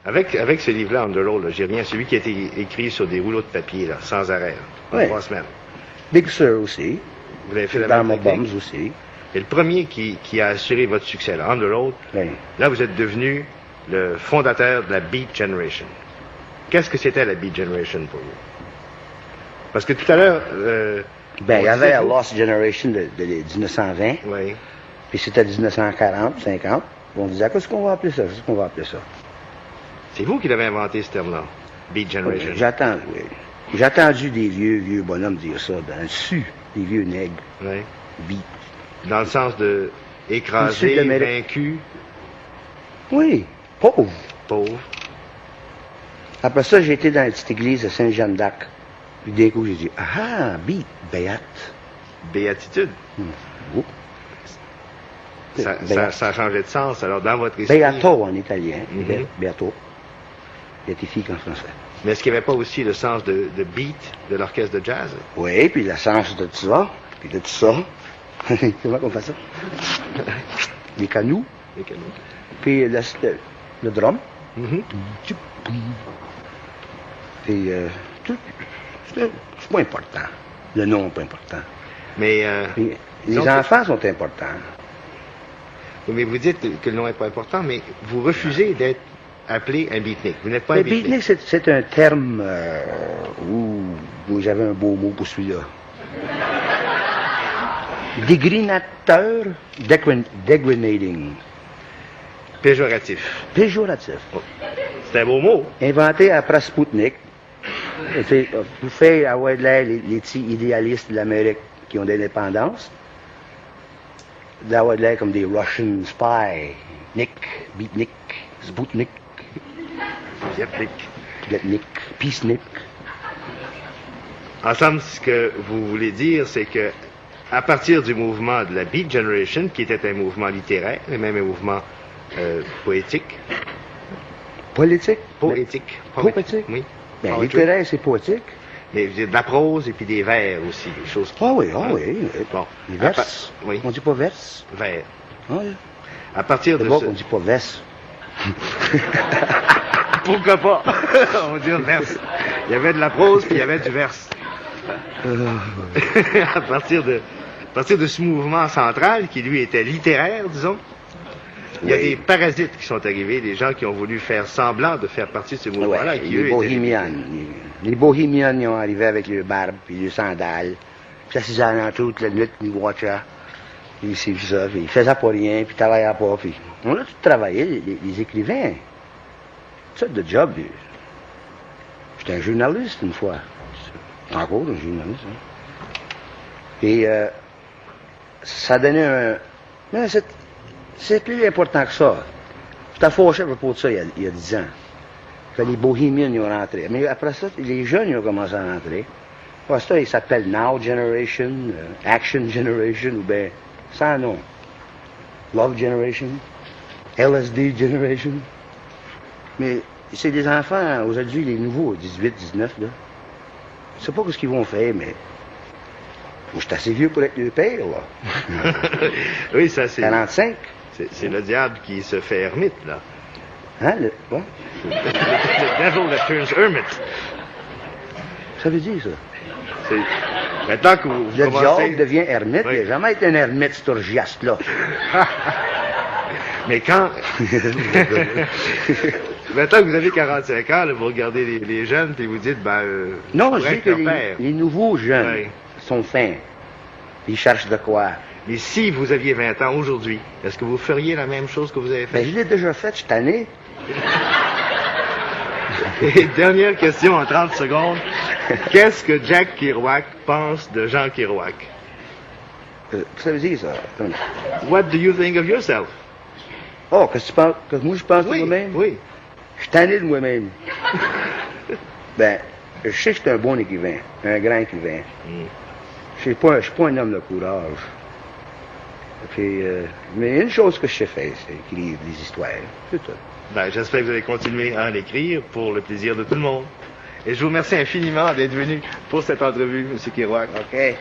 Avec ce livre-là, Underworld, j'ai rien, celui qui a été écrit sur des rouleaux de papier, là, sans arrêt, là, en 3 semaines. Big Sur aussi. Vous avez fait la Dans même mon technique. Bombs aussi. Et le premier qui a assuré votre succès, là, Underworld, Oui. là, vous êtes devenu le fondateur de la Beat Generation. Qu'est-ce que c'était la Beat Generation pour vous? Parce que tout à l'heure... Ben, il y on avait disait, la vous- Lost Generation de 1920, Oui. puis c'était 1940, 50. On disait, qu'est-ce qu'on va appeler ça? Qu'est-ce qu'on va appeler ça? C'est vous qui l'avez inventé, ce terme-là. Beat Generation. J'ai entendu des vieux bonhommes dire ça dans le dessus, des vieux nègres, Oui. beat. Dans le sens de Le écrasé, sud d'Amérique. vaincu, Oui, pauvre. pauvre. Après ça, j'ai été dans la petite église de Sainte-Jeanne-d'Arc. Puis d'un coup, j'ai dit, ah, beat, béate. Béatitude. Oups. Ça a changé de sens. Alors, dans votre esprit... Beato en italien, Mhm. Beato. Béatifique en français. Mais est-ce qu'il n'y avait pas aussi le sens de beat de l'orchestre de jazz? Oui, puis le sens de tout ça, puis de tout ça. Comment qu'on fait ça? Les canous, Les canons. puis le drum, Mhm. puis tout. C'est pas important. Le nom n'est pas important. Mais, Puis, les donc, enfants sont importants. mais vous dites que le nom n'est pas important, mais vous refusez d'être appelé un beatnik. Vous n'êtes pas un Le beatnik. beatnik, c'est un terme où j'avais un beau mot pour celui-là. Dégrinateur, degrading, Péjoratif. péjoratif. C'est un beau mot. Inventé après Spoutnik. Pour faire avoir de l'air les petits idéalistes de l'Amérique qui ont de l'indépendance, d'avoir de l'air comme des Russian spies, Nick, Beatnik, Spoutnik, Yepnik. Getnik, Peacenik. En somme, ce que vous voulez dire, c'est que à partir du mouvement de la Beat Generation, qui était un mouvement littéraire, et même un mouvement poétique, Politique. poétique, Poétique? oui, Ben, poetry. littéraire, c'est poétique. Mais je veux dire, de la prose et puis des vers aussi, des choses qui... Ah oui, Hein? oui. Bon, Les à verses. oui, On dit pas verse. vers. Ah, oui. À partir de D'abord, ce... on dit pas verse. Pourquoi pas? On dit verse. Il y avait de la prose puis il y avait du verse. à partir de ce mouvement central qui lui était littéraire, disons, il y a Oui. des parasites qui sont arrivés, des gens qui ont voulu faire semblant de faire partie de ce mouvement-là. Ouais, qui, les eux, bohémiennes. Les bohémiennes, ils ont arrivé avec leurs barbes puis leurs sandales. Puis ça s'est alentour toute la nuit, ils watchaient. Puis c'est ça, puis ils faisaient pas rien, puis ils travaillaient pas. Puis on a tout travaillé, les écrivains. Toutes sortes de jobs. J'étais un journaliste une fois. Encore un journaliste. Hein. Et ça donnait un... Mais c'est plus important que ça. J'étais fâché à propos de ça il y a 10 ans. Que les bohémiens ils ont rentré. Mais après ça, les jeunes ils ont commencé à rentrer. Après ça, ils s'appellent Now Generation, Action Generation, ou bien sans nom. Love Generation, LSD Generation. Mais c'est des enfants, aujourd'hui, les nouveaux, 18, 19, là. Je sais pas ce qu'ils vont faire, mais... Je suis assez vieux pour être le père, là. oui, ça c'est... 45. C'est le diable qui se fait ermite, là. Hein, quoi? The devil that turns hermit. Ça veut dire, ça? C'est... Maintenant que vous Le commencez... diable devient ermite. Oui. Il n'a jamais été un ermite, cet orgiaste-là. Mais quand... Maintenant que vous avez 45 ans, là, vous regardez les jeunes et vous dites, Non, pour je dis être que leur père. les nouveaux jeunes Oui. sont fins. Ils cherchent de quoi. Mais si vous aviez 20 ans aujourd'hui, est-ce que vous feriez la même chose que vous avez Ben, fait? je l'ai déjà fait cette année. Et dernière question en 30 secondes. Qu'est-ce que Jack Kerouac pense de Jean Kerouac? Ça veut dire, ça. What do you think of yourself? Oh, qu'est-ce que tu penses? Que moi, je pense de Oui, moi-même? oui. Je suis tanné de moi-même. Ben, je sais que je suis un bon écrivain, un grand écrivain. Je suis pas un homme de courage. Puis, mais une chose que je sais faire, c'est écrire des histoires. C'est tout. J'espère que vous allez continuer à en écrire pour le plaisir de tout le monde. Et je vous remercie infiniment d'être venu pour cette entrevue, M. Kerouac. OK.